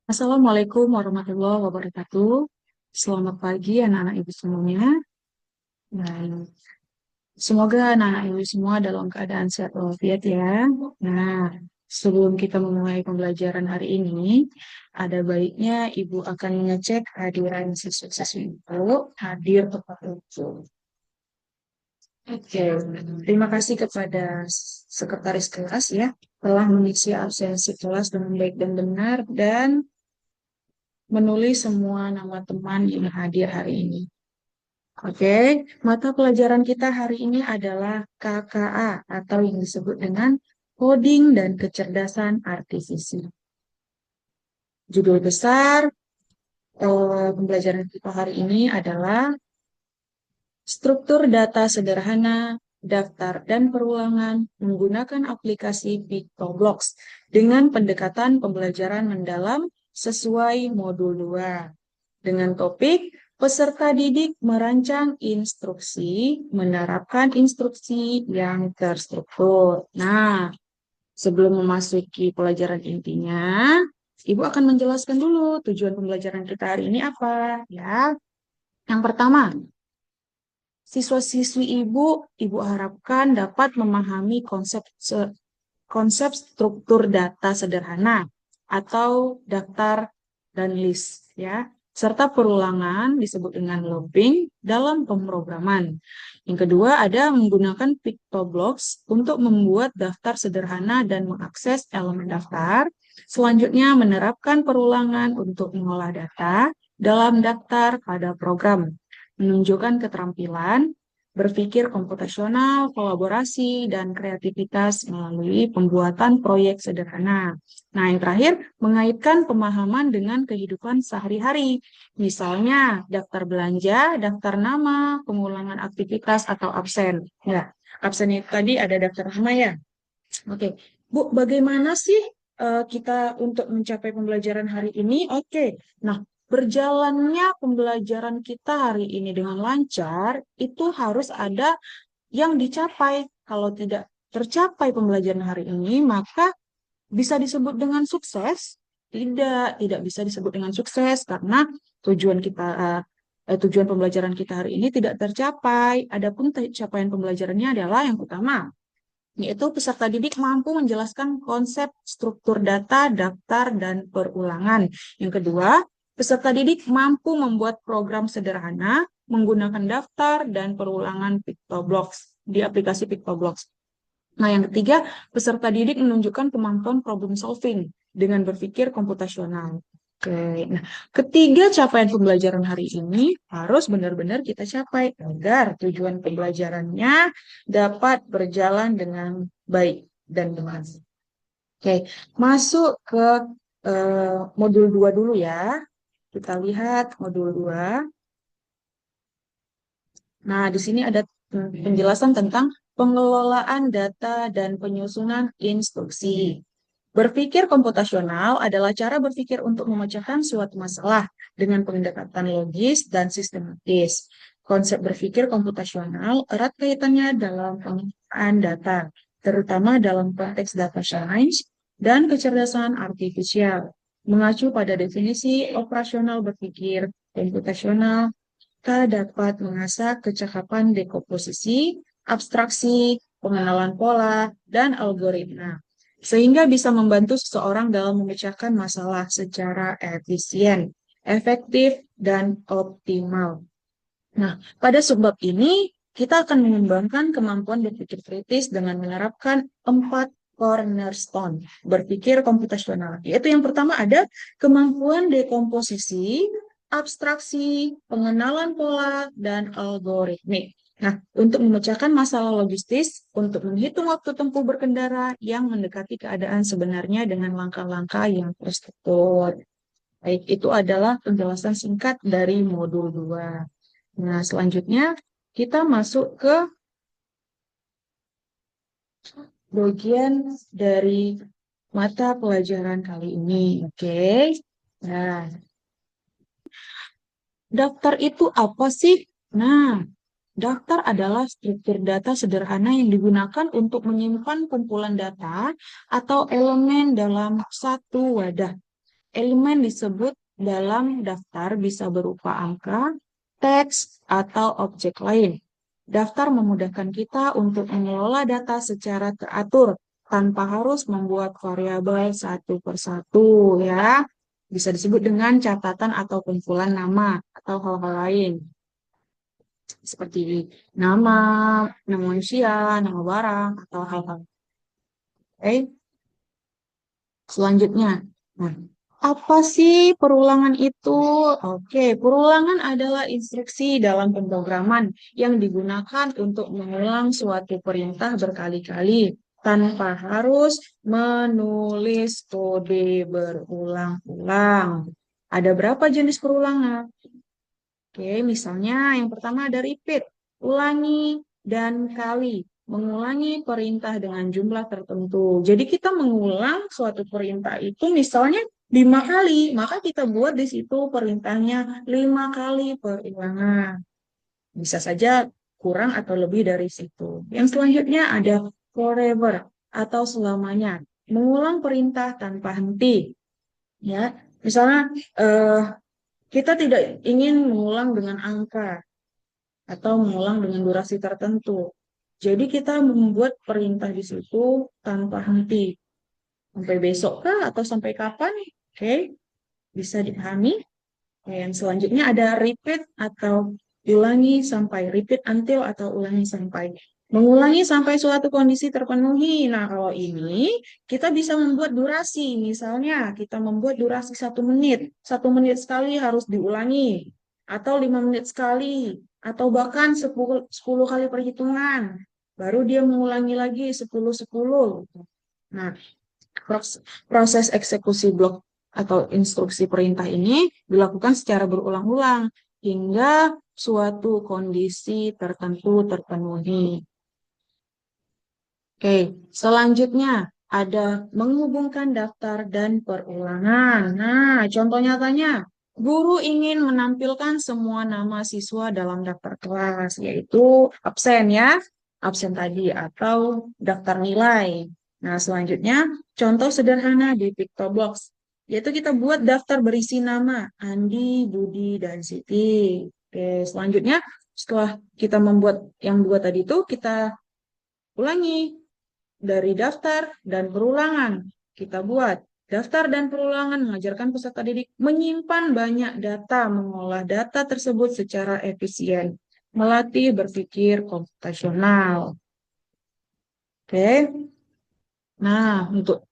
Assalamualaikum warahmatullahi wabarakatuh. Selamat pagi anak-anak ibu semuanya. Baik. Semoga anak-anak ibu semua dalam keadaan sehat walafiat ya. Nah, sebelum kita memulai pembelajaran hari ini, ada baiknya ibu akan mengecek hadiran siswa-siswi ibu hadir tepat waktu. Oke, terima kasih kepada sekretaris kelas ya telah mengisi absensi kelas dengan baik dan benar dan menulis semua nama teman yang hadir hari ini. Oke, mata pelajaran kita hari ini adalah KKA atau yang disebut dengan coding dan kecerdasan artifisial. Judul besar pembelajaran kita hari ini adalah struktur data sederhana, daftar dan perulangan menggunakan aplikasi PictoBlocks dengan pendekatan pembelajaran mendalam sesuai modul 2. Dengan topik peserta didik merancang instruksi, menerapkan instruksi yang terstruktur. Nah, sebelum memasuki pelajaran intinya, Ibu akan menjelaskan dulu tujuan pembelajaran kita hari ini apa, ya. Yang pertama, siswa-siswi Ibu harapkan dapat memahami konsep struktur data sederhana atau daftar dan list ya, serta perulangan disebut dengan looping dalam pemrograman. Yang kedua ada menggunakan PictoBlocks untuk membuat daftar sederhana dan mengakses elemen daftar. Selanjutnya menerapkan perulangan untuk mengolah data dalam daftar pada program, menunjukkan keterampilan berpikir komputasional, kolaborasi, dan kreativitas melalui pembuatan proyek sederhana. Nah, yang terakhir, mengaitkan pemahaman dengan kehidupan sehari-hari. Misalnya, daftar belanja, daftar nama, pengulangan aktivitas, atau absen. Ya, absen itu tadi ada daftar nama ya. Oke, Bu, bagaimana sih kita untuk mencapai pembelajaran hari ini? Oke, nah berjalannya pembelajaran kita hari ini dengan lancar, itu harus ada yang dicapai. Kalau tidak tercapai pembelajaran hari ini, maka bisa disebut dengan sukses? Tidak bisa disebut dengan sukses karena tujuan kita tujuan pembelajaran kita hari ini tidak tercapai. Adapun capaian pembelajarannya adalah yang pertama, yaitu peserta didik mampu menjelaskan konsep struktur data, daftar, dan perulangan. Yang kedua, peserta didik mampu membuat program sederhana menggunakan daftar dan perulangan PictoBlocks di aplikasi PictoBlocks. Nah, yang ketiga, peserta didik menunjukkan kemampuan problem solving dengan berpikir komputasional. Oke, nah ketiga capaian pembelajaran hari ini harus benar-benar kita capai agar tujuan pembelajarannya dapat berjalan dengan baik dan benar. Oke, masuk ke modul 2 dulu ya. Kita lihat modul 2. Nah, di sini ada penjelasan tentang pengelolaan data dan penyusunan instruksi. Berpikir komputasional adalah cara berpikir untuk memecahkan suatu masalah dengan pendekatan logis dan sistematis. Konsep berpikir komputasional erat kaitannya dalam penggunaan data, terutama dalam konteks data science dan kecerdasan artifisial. Mengacu pada definisi operasional berpikir komputasional, kita dapat mengasah kecakapan dekomposisi, abstraksi, pengenalan pola, dan algoritma, sehingga bisa membantu seseorang dalam memecahkan masalah secara efisien, efektif, dan optimal. Nah, pada sebab ini, kita akan mengembangkan kemampuan berpikir kritis dengan menerapkan 4 cornerstone berpikir komputasional. Yaitu yang pertama ada kemampuan dekomposisi, abstraksi, pengenalan pola, dan algoritmik. Nah, untuk memecahkan masalah logistis, untuk menghitung waktu tempuh berkendara yang mendekati keadaan sebenarnya dengan langkah-langkah yang terstruktur. Baik, itu adalah penjelasan singkat dari modul 2. Nah, selanjutnya kita masuk ke bagian dari mata pelajaran kali ini. Oke. Nah, daftar itu apa sih? Nah, daftar adalah struktur data sederhana yang digunakan untuk menyimpan kumpulan data atau elemen dalam satu wadah. Elemen disebut dalam daftar bisa berupa angka, teks, atau objek lain. Daftar memudahkan kita untuk mengelola data secara teratur tanpa harus membuat variabel satu persatu ya. Bisa disebut dengan catatan atau kumpulan nama atau hal-hal lain. Seperti nama, nama manusia, nama barang, atau hal-hal. Oke. Selanjutnya, nah, apa sih perulangan itu? Oke, perulangan adalah instruksi dalam pemrograman yang digunakan untuk mengulang suatu perintah berkali-kali tanpa harus menulis kode berulang-ulang. Ada berapa jenis perulangan? Oke, misalnya yang pertama ada repeat, ulangi dan kali. Mengulangi perintah dengan jumlah tertentu. Jadi kita mengulang suatu perintah itu misalnya 5 kali, maka kita buat di situ perintahnya 5 kali perulangan. Bisa saja kurang atau lebih dari situ. Yang selanjutnya ada forever atau selamanya. Mengulang perintah tanpa henti. Ya, misalnya kita tidak ingin mengulang dengan angka atau mengulang dengan durasi tertentu. Jadi kita membuat perintah di situ tanpa henti. Sampai besok kah atau sampai kapan? Oke, bisa dipahami. Yang selanjutnya ada repeat atau ulangi sampai, repeat until atau ulangi sampai. Mengulangi sampai suatu kondisi terpenuhi. Nah, kalau ini kita bisa membuat durasi. Misalnya, kita membuat durasi 1 menit. 1 menit sekali harus diulangi. Atau 5 menit sekali. Atau bahkan 10 kali perhitungan. Baru dia mengulangi lagi 10-10. Nah, proses eksekusi blok atau instruksi perintah ini dilakukan secara berulang-ulang hingga suatu kondisi tertentu terpenuhi. Oke, selanjutnya ada menghubungkan daftar dan perulangan. Nah, contoh nyatanya, guru ingin menampilkan semua nama siswa dalam daftar kelas, yaitu absen ya, absen tadi, atau daftar nilai. Nah, selanjutnya, contoh sederhana di PictoBlox, yaitu kita buat daftar berisi nama Andi, Budi, dan Siti. Oke, selanjutnya, setelah kita membuat yang dua tadi itu, kita ulangi dari daftar dan perulangan. Kita buat daftar dan perulangan mengajarkan peserta didik menyimpan banyak data, mengolah data tersebut secara efisien, melatih berpikir komputasional. Oke. Nah, untuk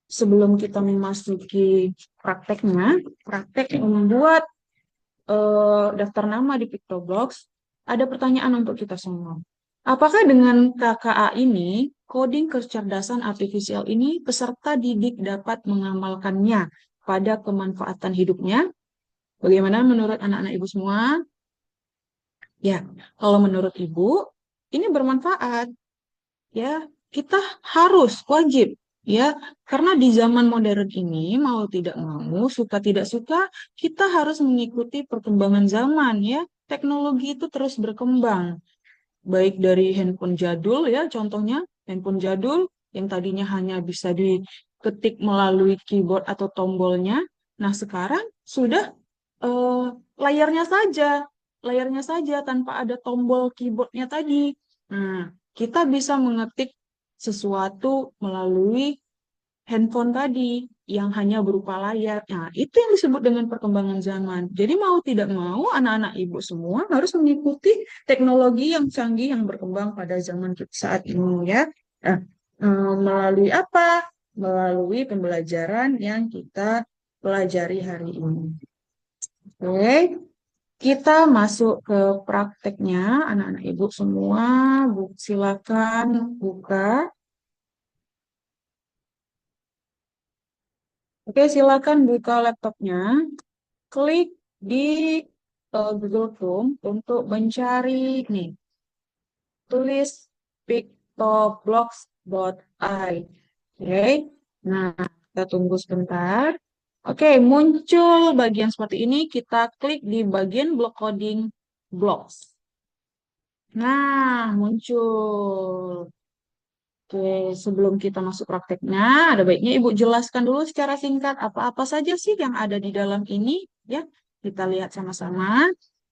sebelum kita memasuki prakteknya, praktek membuat daftar nama di PictoBlox, ada pertanyaan untuk kita semua. Apakah dengan KKA ini, coding kecerdasan artifisial ini, peserta didik dapat mengamalkannya pada kemanfaatan hidupnya? Bagaimana menurut anak-anak ibu semua? Ya, kalau menurut ibu, ini bermanfaat. Ya, kita harus wajib ya, karena di zaman modern ini mau tidak mau, suka tidak suka, kita harus mengikuti perkembangan zaman ya. Teknologi itu terus berkembang, baik dari handphone jadul ya, contohnya handphone jadul yang tadinya hanya bisa diketik melalui keyboard atau tombolnya. Nah, sekarang sudah eh, layarnya saja, layarnya saja tanpa ada tombol keyboardnya tadi. Nah, kita bisa mengetik sesuatu melalui handphone tadi yang hanya berupa layar. Nah, itu yang disebut dengan perkembangan zaman. Jadi mau tidak mau, anak-anak ibu semua harus mengikuti teknologi yang canggih yang berkembang pada zaman kita saat ini ya. Nah, melalui apa? Melalui pembelajaran yang kita pelajari hari ini. Oke, kita masuk ke prakteknya, anak-anak ibu semua. Silakan buka. Oke, silakan buka laptopnya. Klik di Google Chrome untuk mencari nih, tulis pictoblocks.ai. Oke, nah kita tunggu sebentar. Oke, muncul bagian seperti ini. Kita klik di bagian block coding blocks. Nah, muncul. Oke, sebelum kita masuk prakteknya, ada baiknya Ibu jelaskan dulu secara singkat apa-apa saja sih yang ada di dalam ini, ya. Kita lihat sama-sama.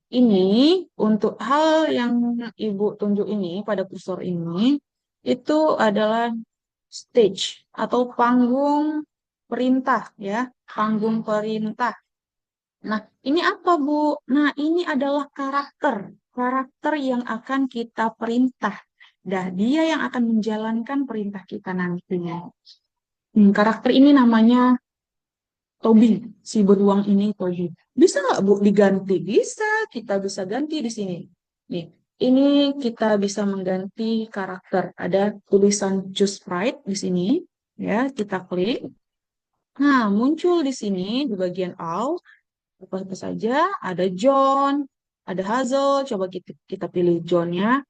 Ini untuk hal yang Ibu tunjuk ini pada kursor ini, itu adalah stage atau panggung perintah, ya. Panggung perintah. Nah, ini apa, Bu? Nah, ini adalah karakter. Karakter yang akan kita perintah. Dah, dia yang akan menjalankan perintah kita nantinya. Karakter ini namanya Tobi. Si beruang ini Tobi. Bisa nggak, Bu, diganti? Bisa, kita bisa ganti di sini. Nih, ini kita bisa mengganti karakter. Ada tulisan Choose Sprite di sini. Ya, kita klik. Nah, muncul di sini di bagian All apa saja, ada John, ada Hazel, coba kita pilih John-nya.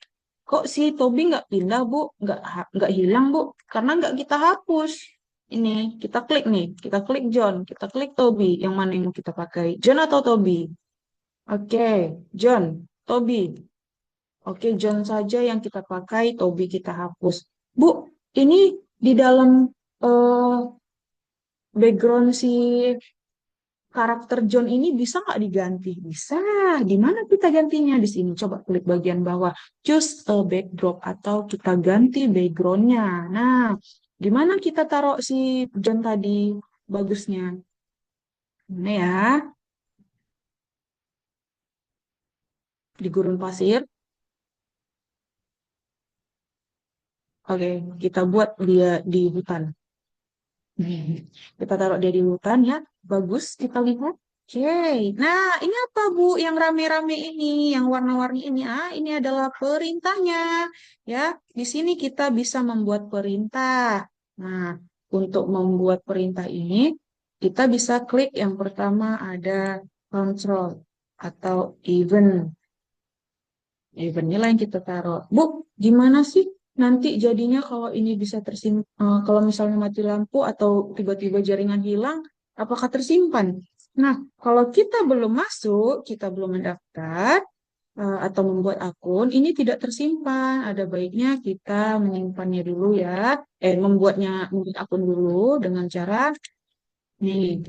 Kok si Toby nggak pindah, Bu? Nggak hilang, Bu? Karena nggak kita hapus. Ini, kita klik nih, kita klik John, kita klik Toby. Yang mana yang mau kita pakai? John atau Toby? Oke, John, Toby. Oke, John saja yang kita pakai, Toby kita hapus. Bu, ini di dalam eh, background si karakter John ini bisa nggak diganti? Bisa. Di mana kita gantinya? Di sini. Coba klik bagian bawah. Choose a backdrop atau kita ganti backgroundnya. Nah, di mana kita taruh si John tadi bagusnya? Ini ya, di gurun pasir. Oke, kita buat dia di hutan. Kita taruh dia di hutan ya. Bagus, kita lihat. Oke, nah ini apa Bu yang rame-rame ini, yang warna-warni ini? Ah, ini adalah perintahnya. Ya, di sini kita bisa membuat perintah. Nah, untuk membuat perintah ini, kita bisa klik yang pertama ada control atau event. Eventnya lah yang kita taruh. Bu, gimana sih nanti jadinya kalau ini bisa tersimpan, kalau misalnya mati lampu atau tiba-tiba jaringan hilang, apakah tersimpan? Nah, kalau kita belum masuk, kita belum mendaftar, atau membuat akun, ini tidak tersimpan. Ada baiknya kita menyimpannya dulu ya. Membuat akun dulu dengan cara nih,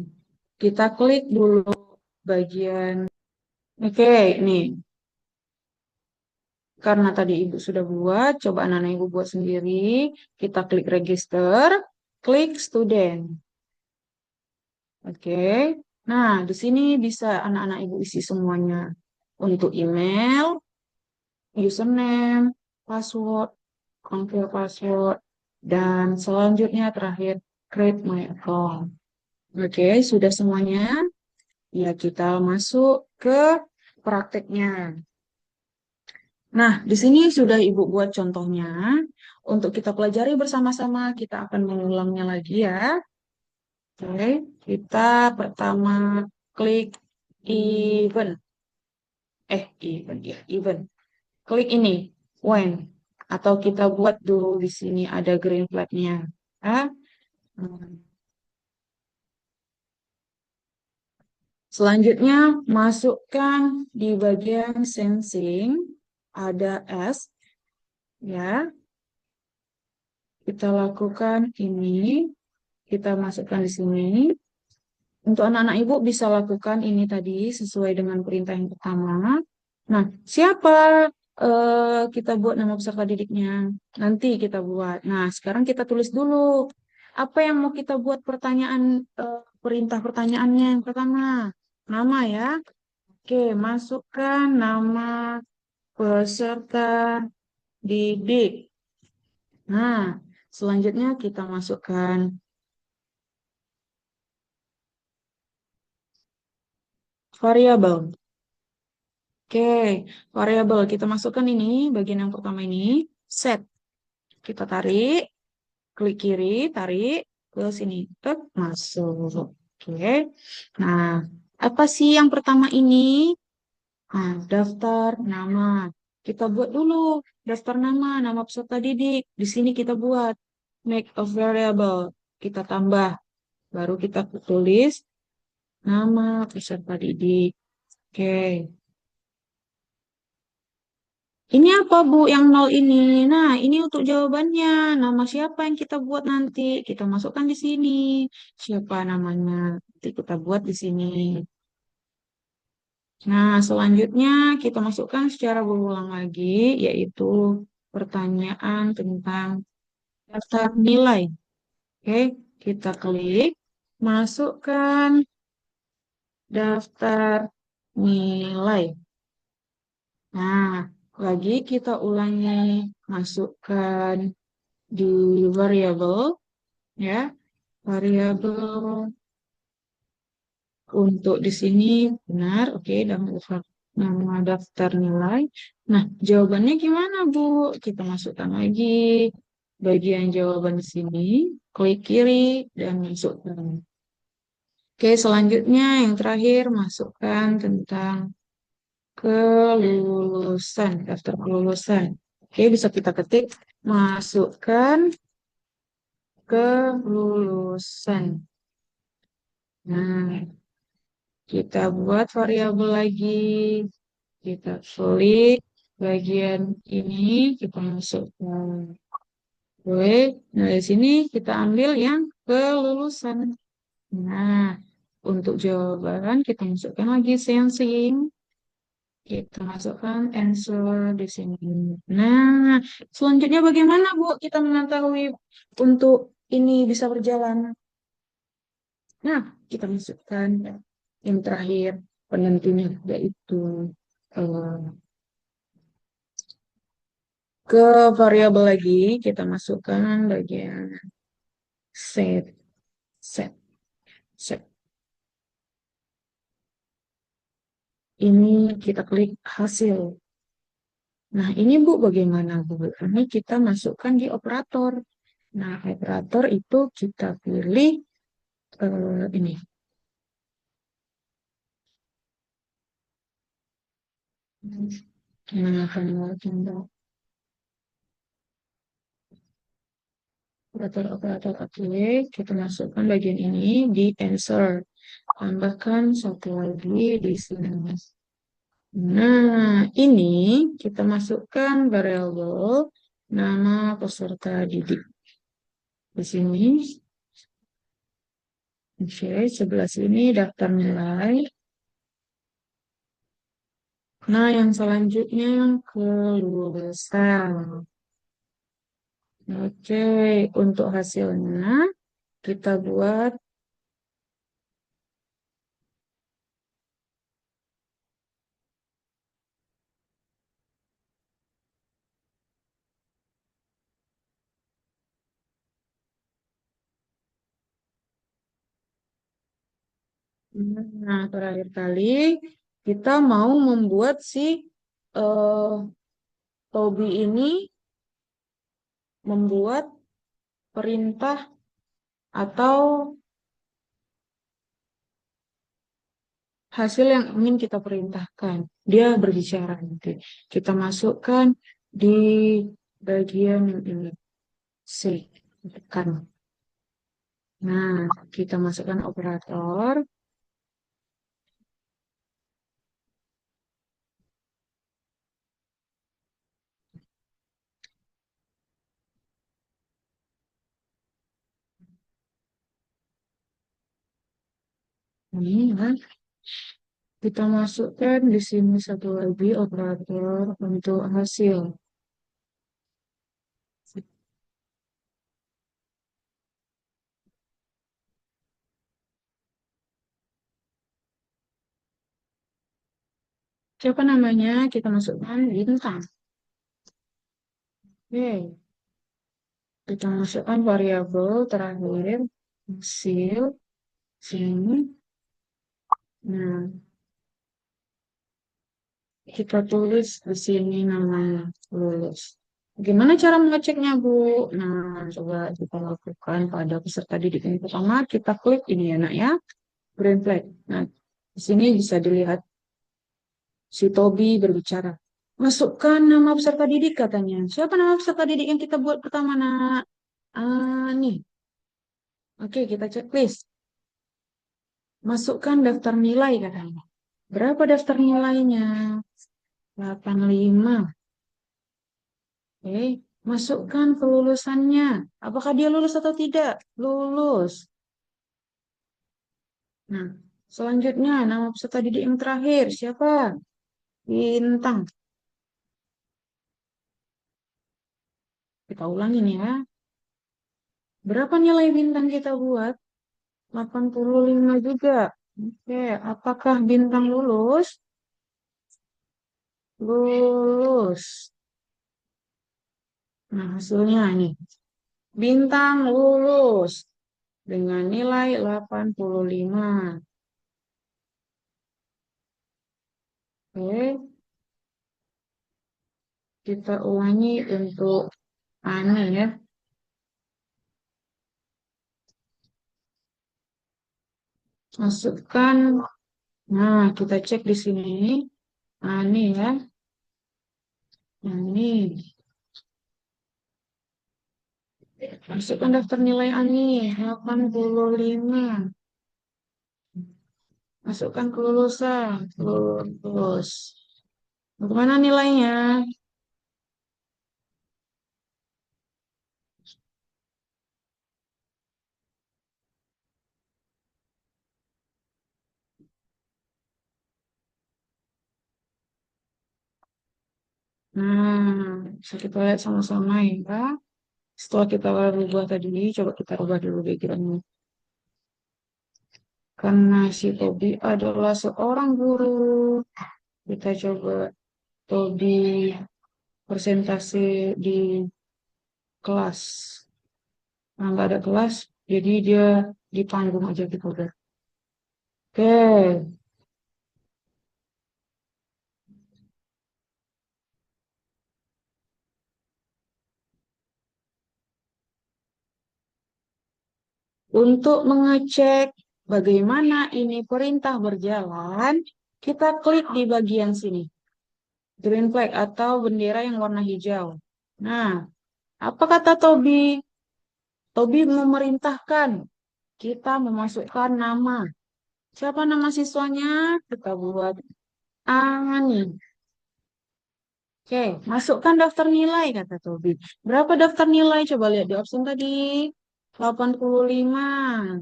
kita klik dulu bagian, oke, nih. Karena tadi Ibu sudah buat, coba anak-anak Ibu buat sendiri. Kita klik register, klik student. Oke. Nah, di sini bisa anak-anak Ibu isi semuanya. Untuk email, username, password, confirm password, dan selanjutnya terakhir create my account. Oke, sudah semuanya. Ya, kita masuk ke prakteknya. Nah, di sini sudah Ibu buat contohnya. Untuk kita pelajari bersama-sama, kita akan mengulangnya lagi ya. Oke, kita pertama klik event. Event ya, event. Klik ini, when. Atau kita buat dulu di sini ada green flag-nya. Ya. Hmm. Selanjutnya, masukkan di bagian sensing, ada S, ya. Kita lakukan ini. Kita masukkan di sini. Untuk anak-anak ibu bisa lakukan ini tadi sesuai dengan perintah yang pertama. Nah, siapa kita buat nama peserta didiknya? Nanti kita buat. Nah, sekarang kita tulis dulu. Apa yang mau kita buat pertanyaan, perintah pertanyaannya yang pertama? Nama ya. Oke, masukkan nama peserta didik. Nah, selanjutnya kita masukkan variabel. Oke, variabel kita masukkan ini, bagian yang pertama ini, set. Kita tarik, klik kiri, tarik ke sini, tek, masuk. Oke, nah, apa sih yang pertama ini? Nah, daftar nama. Kita buat dulu daftar nama peserta didik. Di sini kita buat make a variable. Kita tambah, baru kita tulis nama peserta didik. Oke. Ini apa, Bu, yang nol ini? Nah, ini untuk jawabannya. Nama siapa yang kita buat nanti? Kita masukkan di sini. Siapa namanya? Nanti kita buat di sini. Nah, selanjutnya kita masukkan secara berulang lagi, yaitu pertanyaan tentang daftar nilai. Oke, kita klik, masukkan daftar nilai. Nah, lagi kita ulangi, masukkan di variabel, ya, variabel untuk di sini benar, oke, dan nama daftar nilai. Nah, jawabannya gimana, Bu? Kita masukkan lagi bagian jawaban di sini, klik kiri dan masukkan. Oke, selanjutnya yang terakhir masukkan tentang kelulusan, daftar kelulusan. Oke, bisa kita ketik masukkan kelulusan. Nah, kita buat variabel lagi. Kita klik bagian ini, kita masukkan. Oke, nah di sini kita ambil yang kelulusan. Nah, untuk jawaban kita masukkan lagi sensing. Kita masukkan answer di sini. Nah, selanjutnya bagaimana, Bu? Kita mengetahui untuk ini bisa berjalan. Nah, kita masukkan yang terakhir penentunya, yaitu eh, ke variabel lagi. Kita masukkan bagian set, set, set. Ini kita klik hasil. Nah, ini Bu, bagaimana Bu? Ini kita masukkan di operator. Nah, operator itu kita pilih ini. Nah, tanda operator oke, kita masukkan bagian ini di answer. Tambahkan satu lagi di sini. Nah, ini kita masukkan variabel nama peserta didik. Di sini, oke, sebelah sini daftar nilai. Nah, yang selanjutnya kelulusan. Oke, untuk hasilnya kita buat. Nah, terakhir kali kita mau membuat si eh, Tobi ini membuat perintah atau hasil yang ingin kita perintahkan. Dia berbicara nanti. Kita masukkan di bagian yang ini. C. Tekan. Nah, kita masukkan operator. Ini ya. Kita masukkan di sini satu lagi operator untuk hasil. Siapa namanya? Kita masukkan bintang. Oke. Kita masukkan variabel terakhir hasil sini. Nah, kita tulis di sini namanya lulus. Gimana cara mengeceknya, Bu? Nah, coba kita lakukan pada peserta didik yang pertama. Kita klik ini ya, nak ya, green flag. Nah, di sini bisa dilihat si Tobi berbicara. Masukkan nama peserta didik katanya. Siapa nama peserta didik yang kita buat pertama, nak? Ah, nih. Oke, kita checklist. Masukkan daftar nilai katanya. Berapa daftar nilainya? 85. Oke, masukkan kelulusannya. Apakah dia lulus atau tidak? Lulus. Nah, selanjutnya nama peserta didik yang terakhir siapa? Bintang. Kita ulangin ya. Berapa nilai bintang kita buat? 85 juga. Oke, apakah bintang lulus? Lulus. Nah, hasilnya nih. Bintang lulus dengan nilai 85. Oke, kita ulangi untuk Ani ya. Masukkan. Nah, kita cek di sini. Ani ya. Ani. Masukkan daftar nilai Ani. 85. Masukkan kelulusan. Lulus. Bagaimana nilainya? Nah, bisa kita lihat sama-sama ya. Setelah kita rubah tadi, coba kita rubah dulu backgroundnya. Karena si Tobi adalah seorang guru, kita coba Tobi presentasi di kelas. Nah, nggak ada kelas, jadi dia di panggung aja gitu udah. Oke, untuk mengecek bagaimana ini perintah berjalan, kita klik di bagian sini, green flag atau bendera yang warna hijau. Nah, apa kata Tobi? Tobi memerintahkan kita memasukkan nama. Siapa nama siswanya? Kita buat Ani. Oke, masukkan daftar nilai, kata Tobi. Berapa daftar nilai? Coba lihat di option tadi. 85.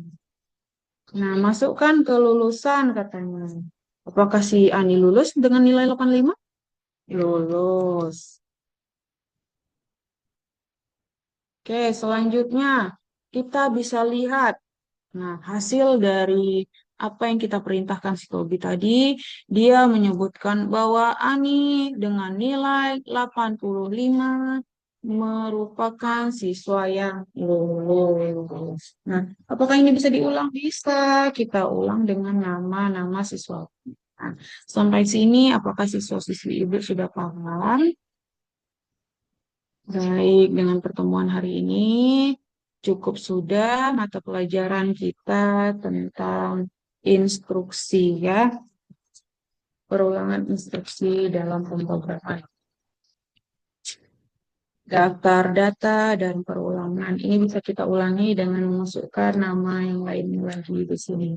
Nah, masukkan kelulusan, katanya. Apakah si Ani lulus dengan nilai 85? Lulus. Oke, selanjutnya kita bisa lihat. Nah, hasil dari apa yang kita perintahkan si Tobi tadi, dia menyebutkan bahwa Ani dengan nilai 85 merupakan siswa yang lulus. Nah, apakah ini bisa diulang? Bisa. Kita ulang dengan nama-nama siswa. Nah, sampai sini, apakah siswa-siswi Ibu sudah paham? Baik, dengan pertemuan hari ini cukup sudah mata pelajaran kita tentang instruksi ya, perulangan instruksi dalam pemrograman. Daftar data dan perulangan ini bisa kita ulangi dengan memasukkan nama yang lain lagi di sini.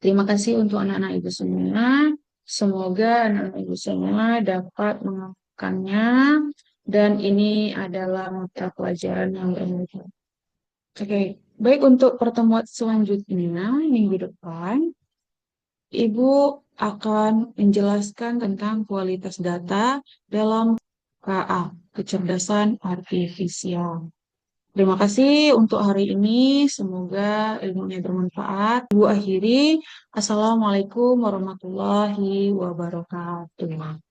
Terima kasih untuk anak-anak Ibu semua. Semoga anak-anak Ibu semua dapat mengamalkannya dan ini adalah mata pelajaran yang bermanfaat. Oke, baik untuk pertemuan selanjutnya minggu depan, Ibu akan menjelaskan tentang kualitas data dalam KA, kecerdasan artifisial. Terima kasih untuk hari ini. Semoga ilmunya bermanfaat. Ibu akhiri. Assalamualaikum warahmatullahi wabarakatuh.